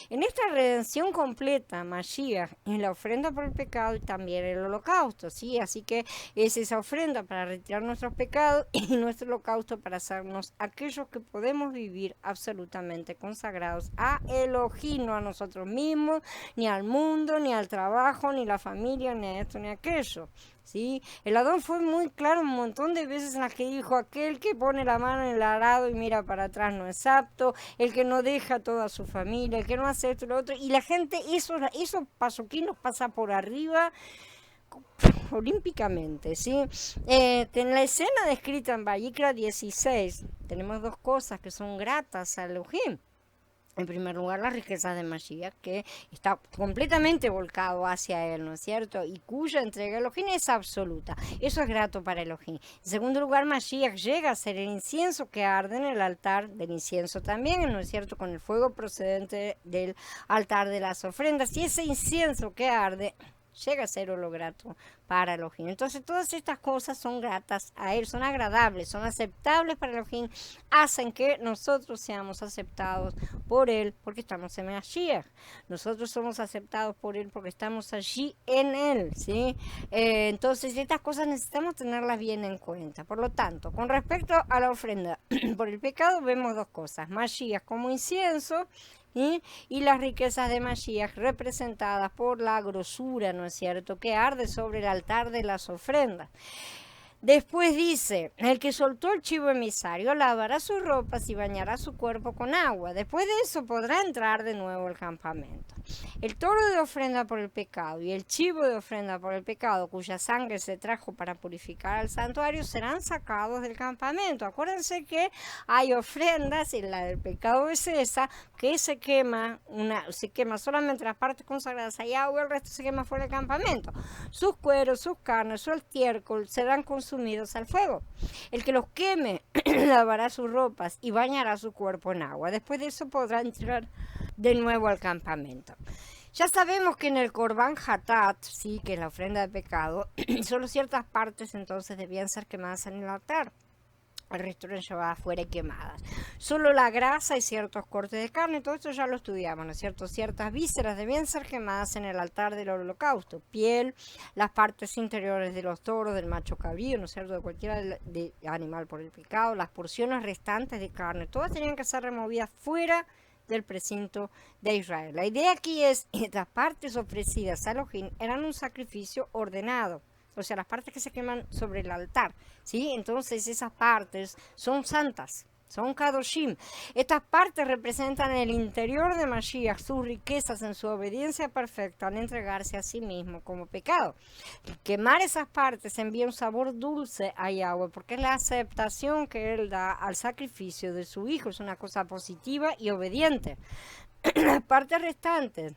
En esta redención completa, Mashiach es la ofrenda por el pecado y también el holocausto, ¿sí? Así que es esa ofrenda para retirar nuestros pecados y nuestro holocausto para hacernos aquellos que podemos vivir absolutamente consagrados a Elohim, no a nosotros mismos, ni al mundo, ni al trabajo, ni la familia, ni a esto, ni a aquello. ¿Sí? El Adón fue muy claro un montón de veces en las que dijo: aquel que pone la mano en el arado y mira para atrás no es apto, el que no deja a toda su familia, el que no hace esto y lo otro, y la gente esos pasoquinos pasa por arriba olímpicamente, ¿sí? En la escena descrita en Vayikra 16 tenemos dos cosas que son gratas a Elohim. En primer lugar, las riquezas de Mashiach, que está completamente volcado hacia él, ¿no es cierto? Y cuya entrega a Elohim es absoluta. Eso es grato para Elohim. En segundo lugar, Mashiach llega a ser el incienso que arde en el altar del incienso también, ¿no es cierto? Con el fuego procedente del altar de las ofrendas. Y ese incienso que arde llega a ser lo grato para Elohim. Entonces todas estas cosas son gratas a él, son agradables, son aceptables para Elohim, hacen que nosotros seamos aceptados por él porque estamos en Mashiach. Nosotros somos aceptados por él porque estamos allí en él, ¿sí? Entonces estas cosas necesitamos tenerlas bien en cuenta. Por lo tanto, con respecto a la ofrenda por el pecado, vemos dos cosas: Mashiach como incienso, ¿sí? Y las riquezas de Mashiach representadas por la grosura, ¿no es cierto?, que arde sobre el altar de las ofrendas. Después dice: el que soltó el chivo emisario lavará sus ropas y bañará su cuerpo con agua. Después de eso podrá entrar de nuevo al campamento. El toro de ofrenda por el pecado y el chivo de ofrenda por el pecado, cuya sangre se trajo para purificar al santuario, serán sacados del campamento. Acuérdense que hay ofrendas, y la del pecado es esa, que se quema solamente las partes consagradas a Yahweh, el resto se quema fuera del campamento. Sus cueros, sus carnes, su estiércol serán consumidos al fuego. El que los queme lavará sus ropas y bañará su cuerpo en agua. Después de eso podrá entrar de nuevo al campamento. Ya sabemos que en el Korban Hatat, sí, que es la ofrenda de pecado, solo ciertas partes entonces debían ser quemadas en el altar. El resto eran llevadas fuera y quemadas. Solo la grasa y ciertos cortes de carne, todo esto ya lo estudiamos, ¿no es cierto? Ciertas vísceras debían ser quemadas en el altar del holocausto. Piel, las partes interiores de los toros, del macho cabrío, ¿no es cierto?, de cualquier animal por el pecado, las porciones restantes de carne, todas tenían que ser removidas fuera del precinto de Israel. La idea aquí es que estas partes ofrecidas a Elohim eran un sacrificio ordenado. O sea, las partes que se queman sobre el altar, ¿sí? Entonces esas partes son santas, son kadoshim. Estas partes representan el interior de Mashiach, sus riquezas en su obediencia perfecta al entregarse a sí mismo como pecado. Quemar esas partes envía un sabor dulce a Yahweh, porque es la aceptación que él da al sacrificio de su hijo, es una cosa positiva y obediente. Las partes restantes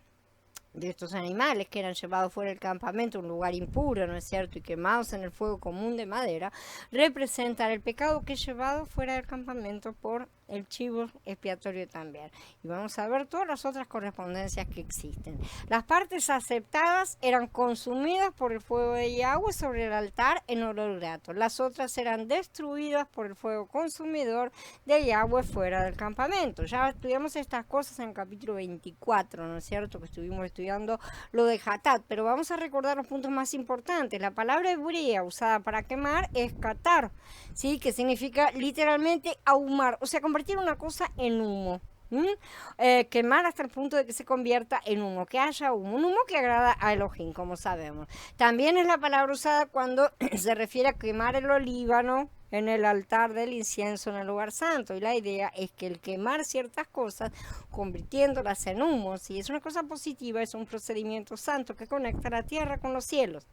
de estos animales que eran llevados fuera del campamento, un lugar impuro, ¿no es cierto?, y quemados en el fuego común de madera, representan el pecado que es llevado fuera del campamento por el chivo expiatorio también. Y vamos a ver todas las otras correspondencias que existen. Las partes aceptadas eran consumidas por el fuego de Yahweh sobre el altar en olor grato. Las otras eran destruidas por el fuego consumidor de Yahweh fuera del campamento. Ya estudiamos estas cosas en el capítulo 24, ¿no es cierto? Que estuvimos estudiando lo de Hatat, pero vamos a recordar los puntos más importantes. La palabra hebrea usada para quemar es katar, ¿sí? Que significa literalmente ahumar, o sea, convertir una cosa en humo. Quemar hasta el punto de que se convierta en humo, que haya humo, un humo que agrada a Elohim, como sabemos. También es la palabra usada cuando se refiere a quemar el olíbano en el altar del incienso en el lugar santo, y la idea es que el quemar ciertas cosas convirtiéndolas en humo, si es una cosa positiva, es un procedimiento santo que conecta la tierra con los cielos.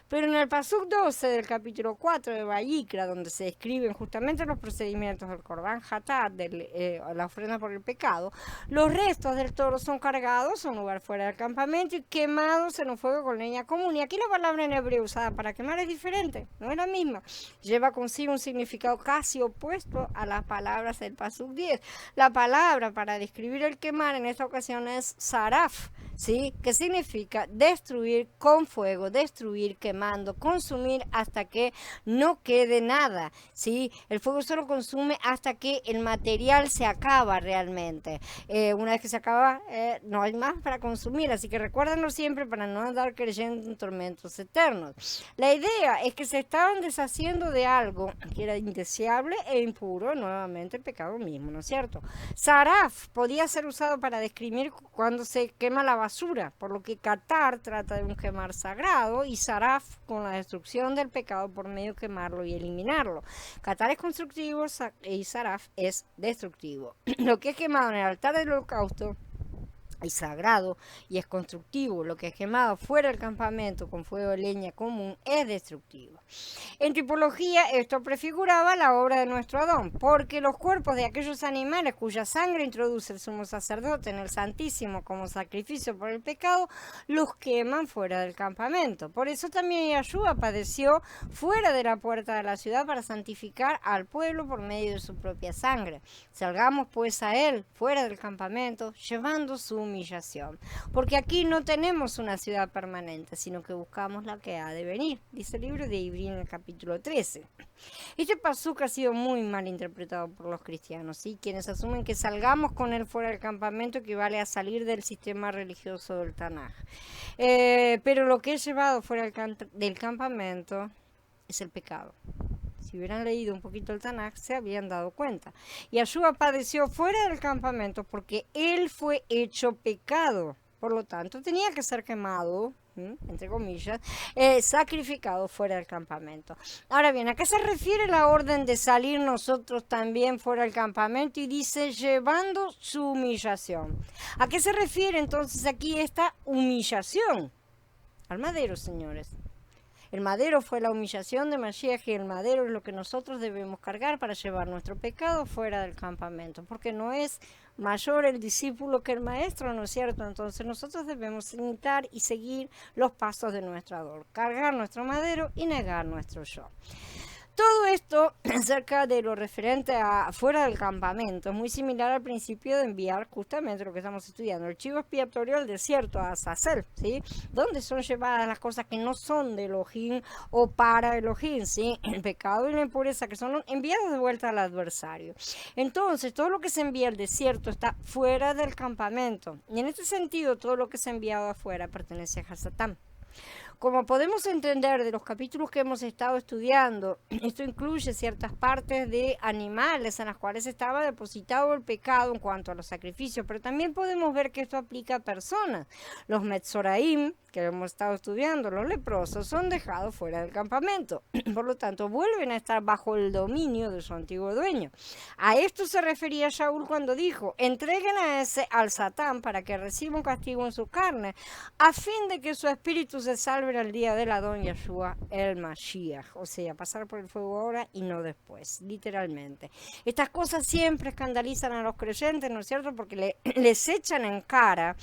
Pero en el pasuk 12 del capítulo 4 de Vayikra, donde se describen justamente los procedimientos del Korban Hatat, de la ofrenda por el pecado, los restos del toro son cargados a un lugar fuera del campamento y quemados en un fuego con leña común. Y aquí la palabra en hebreo usada para quemar es diferente, no es la misma. Lleva consigo un significado casi opuesto a las palabras del pasuk 10. La palabra para describir el quemar en esta ocasión es saraf, ¿sí? Que significa destruir con fuego, destruir quemando, consumir hasta que no quede nada, ¿sí? El fuego solo consume hasta que el material se acaba realmente. Una vez que se acaba, no hay más para consumir, así que recuérdenlo siempre para no andar creyendo en tormentos eternos. La idea es que se estaban deshaciendo de algo que era indeseable e impuro, nuevamente el pecado mismo, ¿no es cierto? Saraf podía ser usado para describir cuando se quema la basura, por lo que Katar trata de un quemar sagrado y Saraf con la destrucción del pecado por medio de quemarlo y eliminarlo. Katar es constructivo y Saraf es destructivo. Lo que es quemado en el altar del holocausto es sagrado y es constructivo. Lo que es quemado fuera del campamento con fuego de leña común es destructivo. En tipología, esto prefiguraba la obra de nuestro Adón, porque los cuerpos de aquellos animales cuya sangre introduce el sumo sacerdote en el Santísimo como sacrificio por el pecado, los queman fuera del campamento. Por eso también Yahshua padeció fuera de la puerta de la ciudad para santificar al pueblo por medio de su propia sangre. Salgamos pues a él fuera del campamento, llevando su humillación. Porque aquí no tenemos una ciudad permanente, sino que buscamos la que ha de venir, dice el libro de Ibrí en el capítulo 13. Este pasuk ha sido muy mal interpretado por los cristianos, ¿sí? Quienes asumen que salgamos con él fuera del campamento equivale a salir del sistema religioso del Tanaj. Pero lo que es llevado fuera del campamento es el pecado. Si hubieran leído un poquito el Tanaj, se habían dado cuenta. Yahshua padeció fuera del campamento porque él fue hecho pecado. Por lo tanto, tenía que ser quemado, entre comillas, sacrificado fuera del campamento. Ahora bien, ¿a qué se refiere la orden de salir nosotros también fuera del campamento? Y dice, llevando su humillación. ¿A qué se refiere entonces aquí esta humillación? Al madero, señores. El madero fue la humillación de Mashiach y el madero es lo que nosotros debemos cargar para llevar nuestro pecado fuera del campamento, porque no es mayor el discípulo que el maestro, ¿no es cierto? Entonces nosotros debemos imitar y seguir los pasos de nuestro Ador, cargar nuestro madero y negar nuestro yo. Todo esto acerca de lo referente a fuera del campamento es muy similar al principio de enviar justamente lo que estamos estudiando, el chivo expiatorio al desierto, a Azazel, ¿sí? Donde son llevadas las cosas que no son de Elohim o para Elohim, ¿sí? El pecado y la impureza que son enviados de vuelta al adversario. Entonces, todo lo que se envía al desierto está fuera del campamento. Y en este sentido, todo lo que se ha enviado afuera pertenece a Hasatán. Como podemos entender de los capítulos que hemos estado estudiando, esto incluye ciertas partes de animales en las cuales estaba depositado el pecado en cuanto a los sacrificios, pero también podemos ver que esto aplica a personas. Los Metzoraim, que hemos estado estudiando, los leprosos, son dejados fuera del campamento. Por lo tanto, vuelven a estar bajo el dominio de su antiguo dueño. A esto se refería Shaul cuando dijo, entreguen a ese al Satán para que reciba un castigo en su carne, a fin de que su espíritu se salve al día del Adón Yahshua el Mashiach, o sea, pasar por el fuego ahora y no después, literalmente. Estas cosas siempre escandalizan a los creyentes, ¿no es cierto? Porque les echan en cara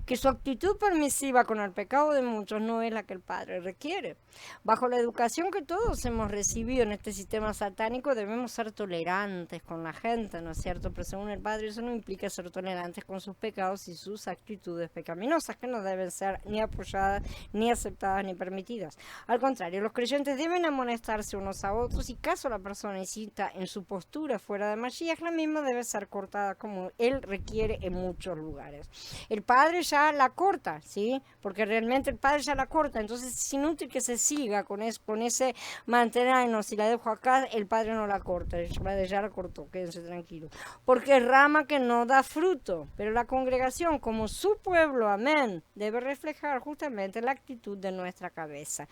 que su actitud permisiva con el pecado de muchos no es la que el Padre requiere. Bajo la educación que todos hemos recibido en este sistema satánico, debemos ser tolerantes con la gente, ¿no es cierto? Pero según el Padre, eso no implica ser tolerantes con sus pecados y sus actitudes pecaminosas, que no deben ser ni apoyadas, ni aceptadas, ni permitidas. Al contrario, los creyentes deben amonestarse unos a otros y caso la persona insista en su postura fuera de Mashiach, la misma debe ser cortada como él requiere en muchos lugares. El Padre ya la corta, ¿sí? Porque realmente el Padre ya la corta, entonces es inútil que se siga con ese mantenernos. Si la dejo acá, el Padre no la corta, el Padre ya la cortó, quédense tranquilos. Porque es rama que no da fruto, pero la congregación, como su pueblo, amén, debe reflejar justamente la actitud de nuestra cabeza.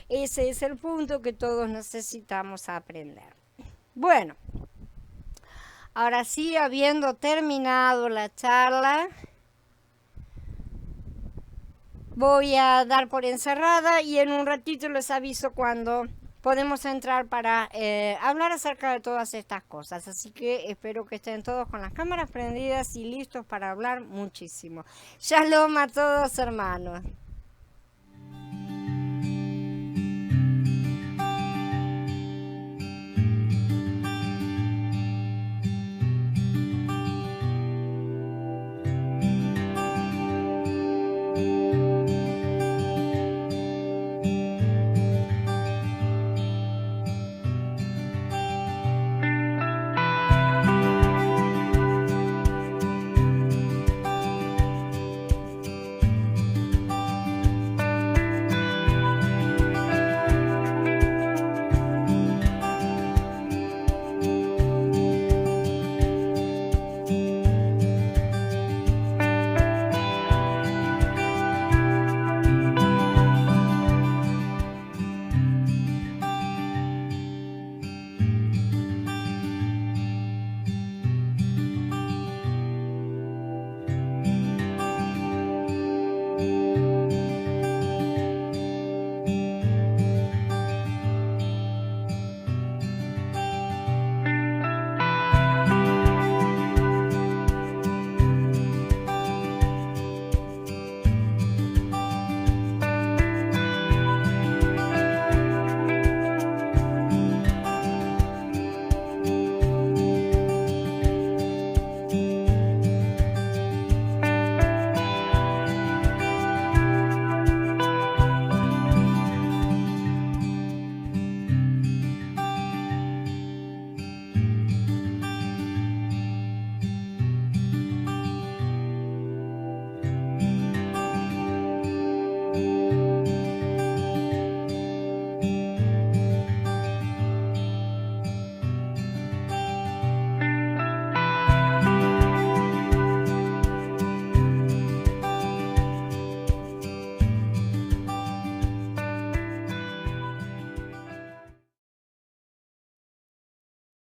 Ese es el punto que todos necesitamos aprender. Bueno, ahora sí, habiendo terminado la charla, voy a dar por encerrada y en un ratito les aviso cuando podemos entrar para hablar acerca de todas estas cosas. Así que espero que estén todos con las cámaras prendidas y listos para hablar muchísimo. Shalom a todos, hermanos.